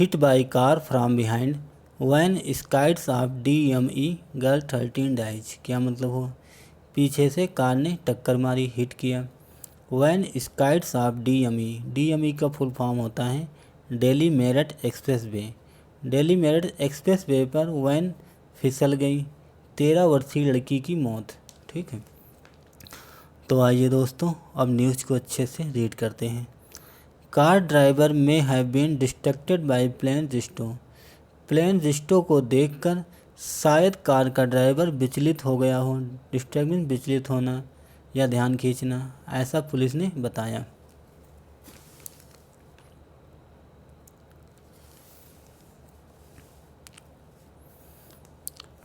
Hit by car from behind when स्काइट्स of DME girl 13 dies. क्या मतलब हो? पीछे से कार ने टक्कर मारी, हिट किया। व्हेन स्काइट्स ऑफ DME का फुल फॉर्म होता है दिल्ली मेरठ एक्सप्रेस वे। दिल्ली मेरठ एक्सप्रेस वे पर वैन फिसल गई, 13 वर्षीय लड़की की मौत। ठीक है, तो आइए दोस्तों अब न्यूज़ को अच्छे से रीड करते हैं। कार ड्राइवर में have been distracted by plane जिस्टो। प्लेन जिस्टो को देखकर शायद कार का ड्राइवर विचलित हो गया हो। डिस्ट्रैक्ट मीन्स विचलित होना या ध्यान खींचना, ऐसा पुलिस ने बताया।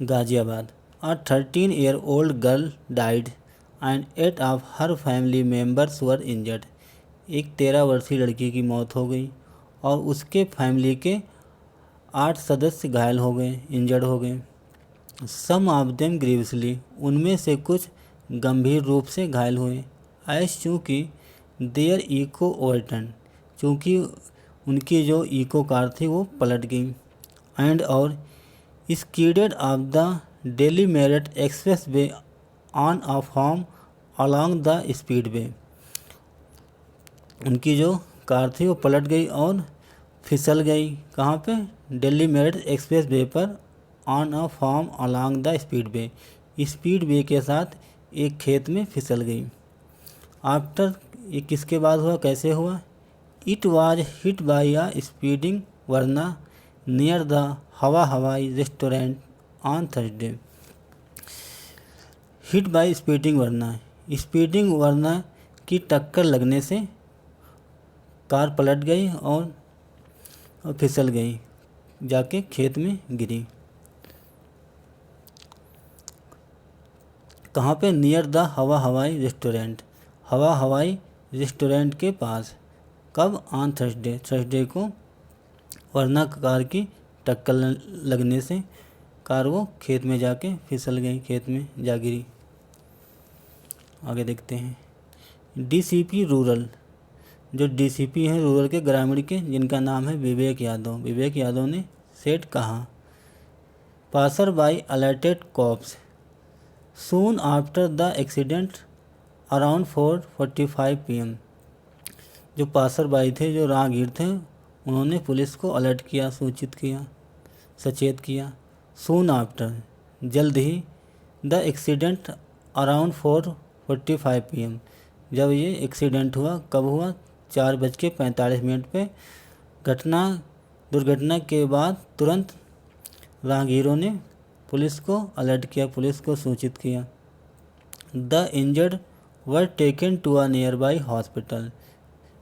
Ghaziabad, a 13-year-old girl died and 8 of her family members were injured। एक 13 वर्षीय लड़की की मौत हो गई और उसके फैमिली के 8 सदस्य घायल हो गए, इंजर्ड हो गए। सम ऑफ देम ग्रीवसली, उनमें से कुछ गंभीर रूप से घायल हुए। ऐस चूँकि देयर इको ओवरटर्न, चूँकि उनकी जो इको कार थी वो पलट गई। एंड और skidded off the Delhi Meerut express way on a farm along the speed way. उनकी जो कार थी वो पलट गई और फिसल गई। कहाँ पे? दिल्ली मेरठ एक्सप्रेस वे पर on a farm along the speed way, speed way के साथ एक खेत में फिसल गई। आफ्टर, ये किसके बाद हुआ, कैसे हुआ? It was hit by a speeding Verna near the Hawaii restaurant on Thursday. Hit by speeding Verna की टक्कर लगने से कार पलट गई और फिसल गई, जाके खेत में गिरी। कहाँ पे? नियर द हवाई रेस्टोरेंट के पास। कब? ऑन थर्सडे को। वरना कार की टक्कर लगने से कार वो खेत में जाके फिसल गई, खेत में जा गिरी। आगे देखते हैं। DCP रूरल, जो DCP हैं रूरल के ग्रामीण के, जिनका नाम है विवेक यादव ने सेठ कहा, passer by alerted cops soon after the accident around 4:45 PM। जो पासर बाई थे, जो राहगीर थे, उन्होंने पुलिस को अलर्ट किया, सचेत किया। सून आफ्टर, जल्द ही। द एक्सीडेंट अराउंड 4:45 PM, जब ये एक्सीडेंट हुआ, कब हुआ? 4:45 पे। दुर्घटना के बाद तुरंत राहगीरों ने पुलिस को अलर्ट किया, पुलिस को सूचित किया। The injured were taken to a nearby hospital.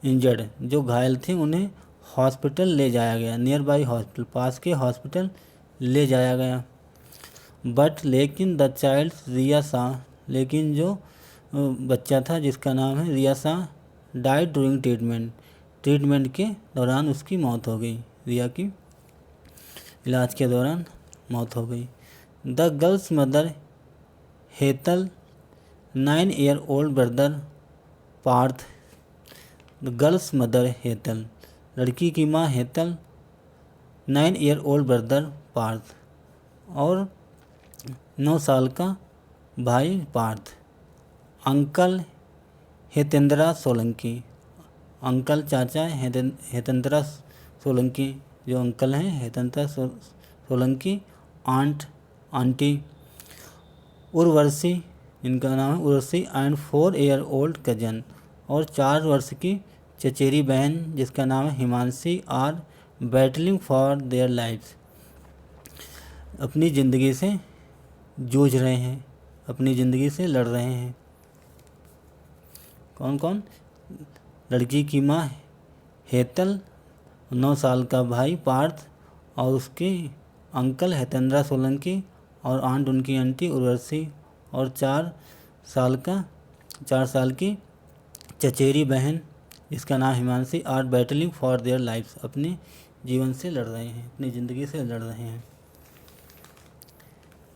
Injured, जो घायल थे, उन्हें हॉस्पिटल ले जाया गया। नियर बाई हॉस्पिटल, पास के हॉस्पिटल ले जाया गया। बट लेकिन द चाइल्ड रिया शाह, लेकिन जो बच्चा था जिसका नाम है रिया शाह, डाइड ड्यूरिंग ट्रीटमेंट के दौरान उसकी मौत हो गई। रिया की इलाज के दौरान मौत हो गई। The girl's mother Hetal 9-year-old brother Parth. Girl's mother Hetal, लड़की की माँ हेतल, 9-year-old ब्रदर पार्थ, और 9 साल का भाई पार्थ। अंकल हेतेंद्रा सोलंकी, अंकल चाचा हेतेंद्रा सोलंकी, जो अंकल हैं हेतेंद्रा सोलंकी। आंटी उर्वशी, इनका नाम है उर्वशी। एंड 4-year-old कजन, और 4 वर्ष की चचेरी बहन जिसका नाम है Himanshi, are battling for their lifes, अपनी ज़िंदगी से जूझ रहे हैं, अपनी ज़िंदगी से लड़ रहे हैं। कौन कौन? लड़की की माँ हेतल, 9 साल का भाई पार्थ, और उसके अंकल हेतेंद्रा सोलंकी, और आंट उनकी आंटी उर्वशी, और 4 साल की चचेरी बहन जिसका नाम Himanshi, are battling for their lifes, अपने जीवन से लड़ रहे हैं, अपनी ज़िंदगी से लड़ रहे हैं।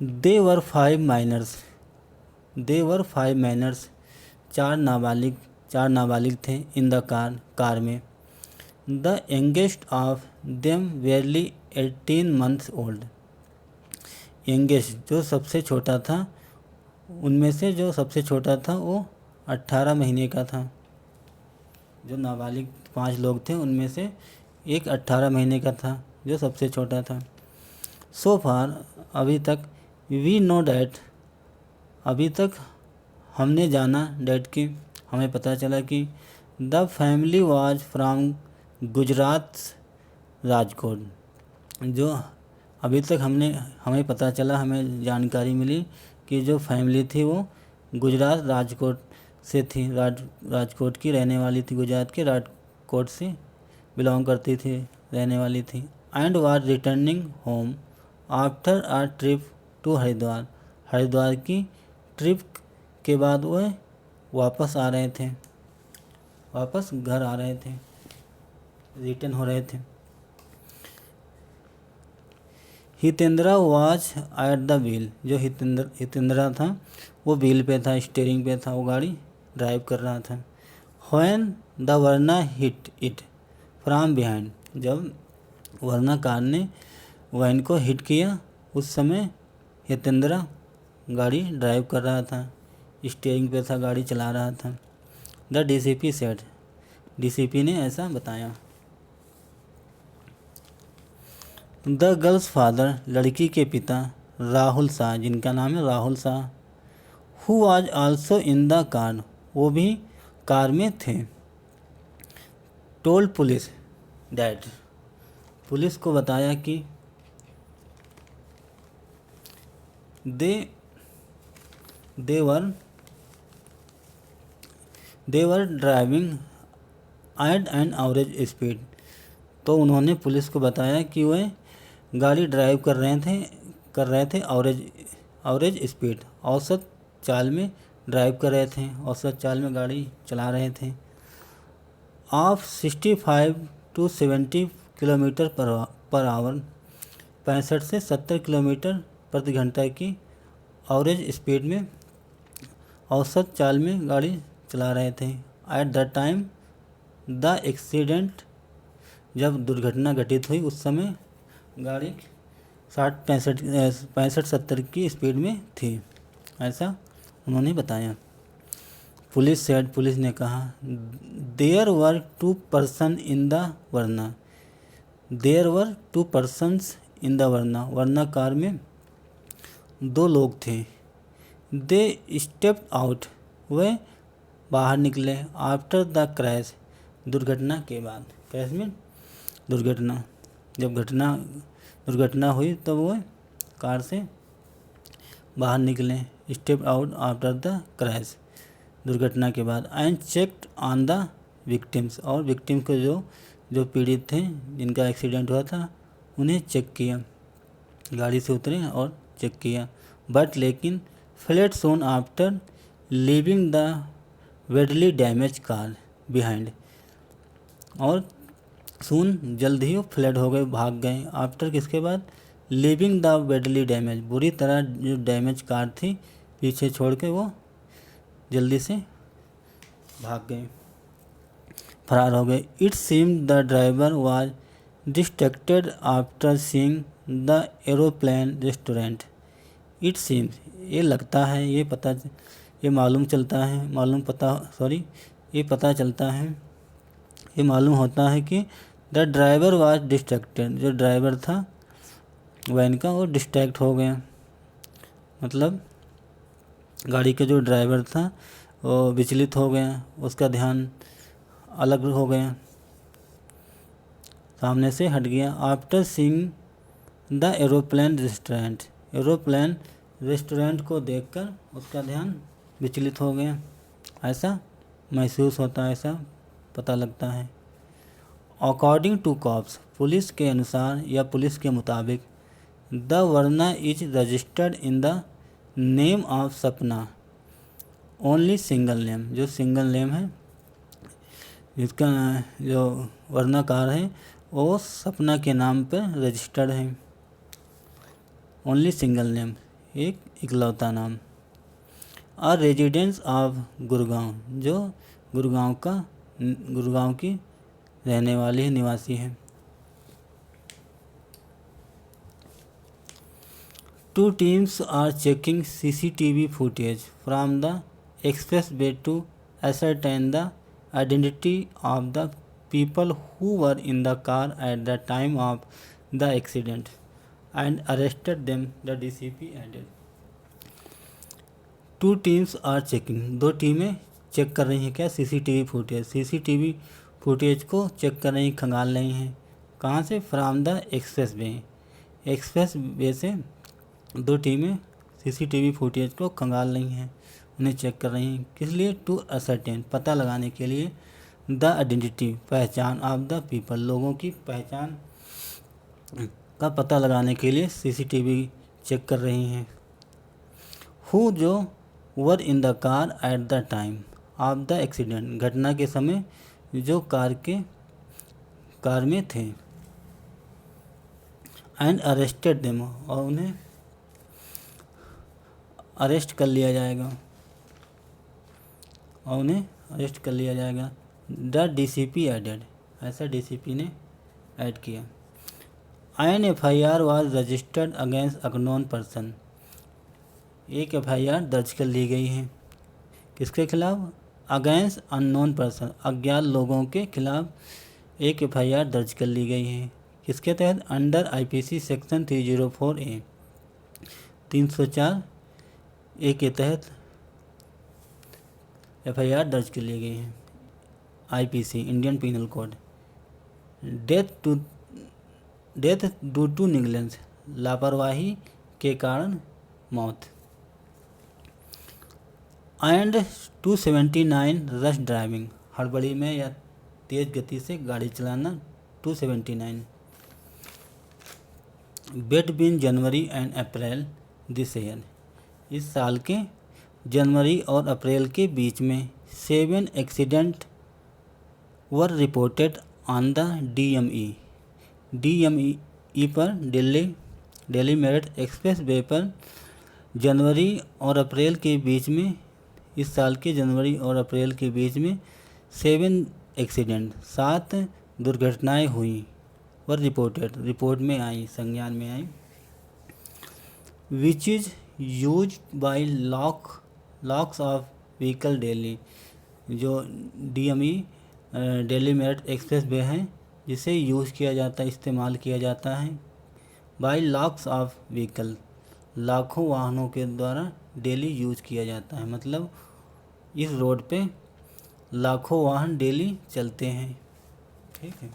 दे वर 5 माइनर्स, 4 नाबालिग थे। इन द कार में। The youngest of them barely 18 months old। Youngest जो सबसे छोटा था, उनमें से जो सबसे छोटा था वो 18 महीने का था। जो नाबालिग 5 लोग थे उनमें से एक 18 महीने का था जो सबसे छोटा था। सो फार अभी तक, वी नो डैट अभी तक हमने जाना, डैट की हमें पता चला कि the family was from Gujarat Rajkot. जो अभी तक हमें पता चला, हमें जानकारी मिली कि जो फैमिली थी वो गुजरात राजकोट से थी, राजकोट की रहने वाली थी, गुजरात के राजकोट से बिलोंग करती थी, रहने वाली थी। And were returning home after a trip to Haridwar. Haridwar की ट्रिप के बाद वह वापस आ रहे थे, वापस घर आ रहे थे, रिटर्न हो रहे थे। हितेंद्रा वाज एट द व्हील। जो हितेंद्रा था वो व्हील पे था, स्टीयरिंग पे था, वो गाड़ी ड्राइव कर रहा था। When the Verna hit it from behind. जब वर्ना कार ने वैन को हिट किया उस समय हितेंद्रा गाड़ी ड्राइव कर रहा था, स्टीयरिंग पे था, गाड़ी चला रहा था। The DCP said. डीसीपी ने ऐसा बताया। The girls father. लड़की के पिता राहुल शाह, जिनका नाम है Rahul Shah, who was also in the car, वो भी कार में थे। Told police that. पुलिस को बताया कि they were driving at an average speed. तो उन्होंने पुलिस को बताया कि वह गाड़ी ड्राइव कर रहे थे एवरेज स्पीड, औसत चाल में ड्राइव कर रहे थे, औसत चाल में गाड़ी चला रहे थे। Of 65 to 70 kilometre per hour. 65 से 70 किलोमीटर प्रति घंटा की एवरेज स्पीड में, औसत चाल में गाड़ी चला रहे थे। Eight the time the accident. जब दुर्घटना घटित हुई उस समय गाड़ी 65-70 की स्पीड में थी, ऐसा उन्होंने बताया। Police said. पुलिस ने कहा there were 2 person in the Verna. There were 2 persons in the Verna. Verna car में 2 लोग थे। They stepped out. वह बाहर निकले। After the crash. दुर्घटना के बाद। क्रैश में दुर्घटना। जब दुर्घटना हुई तब तो वह कार से बाहर निकले। Step out after the crash, दुर्घटना के बाद। And checked on the victims. और विक्टिम को जो पीड़ित थे, जिनका एक्सीडेंट हुआ था, उन्हें चेक किया। गाड़ी से उतरे और चेक किया। बट लेकिन flat soon after leaving the badly damage car behind. और सून जल्द ही वो फ्लैट हो गए, भाग गए। आफ्टर किसके बाद? लीविंग द बैडली डैमेज, बुरी तरह जो डैमेज कार थी पीछे छोड़ के वो जल्दी से भाग गए, फरार हो गए। It seem the driver was distracted after seeing the aeroplane restaurant. It seems, ये लगता है, ये मालूम चलता है, ये मालूम होता है कि द ड्राइवर वाज डिस्ट्रैक्टेड, जो ड्राइवर था वैन का वो डिस्ट्रैक्ट हो गया। मतलब गाड़ी के जो ड्राइवर था वो विचलित हो गया, उसका ध्यान अलग हो गया, सामने से हट गया। After seeing the aeroplane restaurant को देखकर उसका ध्यान विचलित हो गया, ऐसा महसूस होता है, ऐसा पता लगता है। अकॉर्डिंग टू कॉप्स, पुलिस के अनुसार या पुलिस के मुताबिक, the Verna is registered in the name of Sapna only single name. जो सिंगल नेम है, जिसका जो वर्ना कार है वो सपना के नाम पर रजिस्टर्ड है। ओनली सिंगल नेम, एक इकलौता नाम। अ रेजिडेंस ऑफ गुड़गांव, जो गुड़गांव की रहने वाले निवासी हैं। 2 teams are checking CCTV footage from the expressway to ascertain the identity of the people who were in the car at the time of the accident and arrested them, the DCP added. 2 teams are checking, 2 टीमें check कर रही हैं क्या? CCTV footage को check कर रही हैं, खंगाल रही हैं। कहाँ से? फ्राम द एक्सप्रेस वे से 2 टीमें सीसीटीवी फुटेज को खंगाल रही हैं, उन्हें चेक कर रही हैं। किस लिए? टू असर्टेन, पता लगाने के लिए, द आइडेंटिटी, पहचान, ऑफ द पीपल, लोगों की पहचान का पता लगाने के लिए सीसीटीवी चेक कर रही हैं। हु, जो were in the car at the time of the accident, घटना के समय जो कार में थे। एंड अरेस्टेड देम, और उन्हें अरेस्ट कर लिया जाएगा, द डीसीपी एडेड, ऐसा डीसीपी ने ऐड किया। An FIR was registered against unknown person, एक FIR दर्ज कर ली गई है। किसके खिलाफ? अगेंस्ट अननोन पर्सन, अज्ञात लोगों के खिलाफ एक FIR दर्ज कर ली गई है। किसके तहत? Under IPC section 304A, 304A के तहत FIR दर्ज कर ली गई है। IPC, Indian penal code. Death due to negligence, लापरवाही के कारण मौत। एंड 279 रश ड्राइविंग, हड़बड़ी में या तेज गति से गाड़ी चलाना। 279 between January and April this year, इस साल के जनवरी और अप्रैल के बीच में 7 accident were reported on the DME पर, दिल्ली मेरठ एक्सप्रेस वे पर जनवरी और अप्रैल के बीच में, इस साल के जनवरी और अप्रैल के बीच में 7 एक्सीडेंट, 7 दुर्घटनाएं हुई। वर रिपोर्टेड, रिपोर्ट में आई, संज्ञान में आई। Which is use by lots of vehicle daily, जो DME Delhi Meerut express way हैं, जिसे यूज़ किया जाता है, इस्तेमाल किया जाता है। बाई लॉक्स ऑफ व्हीकल, लाखों वाहनों के द्वारा डेली यूज किया जाता है, मतलब इस रोड पे लाखों वाहन डेली चलते हैं। ठीक है,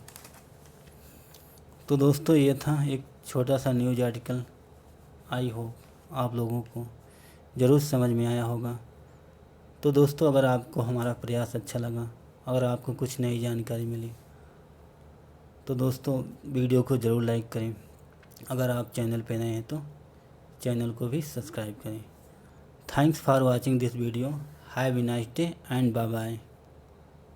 तो दोस्तों ये था एक छोटा सा न्यूज आर्टिकल। आई होप आप लोगों को ज़रूर समझ में आया होगा। तो दोस्तों, अगर आपको हमारा प्रयास अच्छा लगा, अगर आपको कुछ नई जानकारी मिली, तो दोस्तों वीडियो को ज़रूर लाइक करें। अगर आप चैनल पे नए हैं तो चैनल को भी सब्सक्राइब करें। Thanks for watching this video. Have a nice day and bye bye.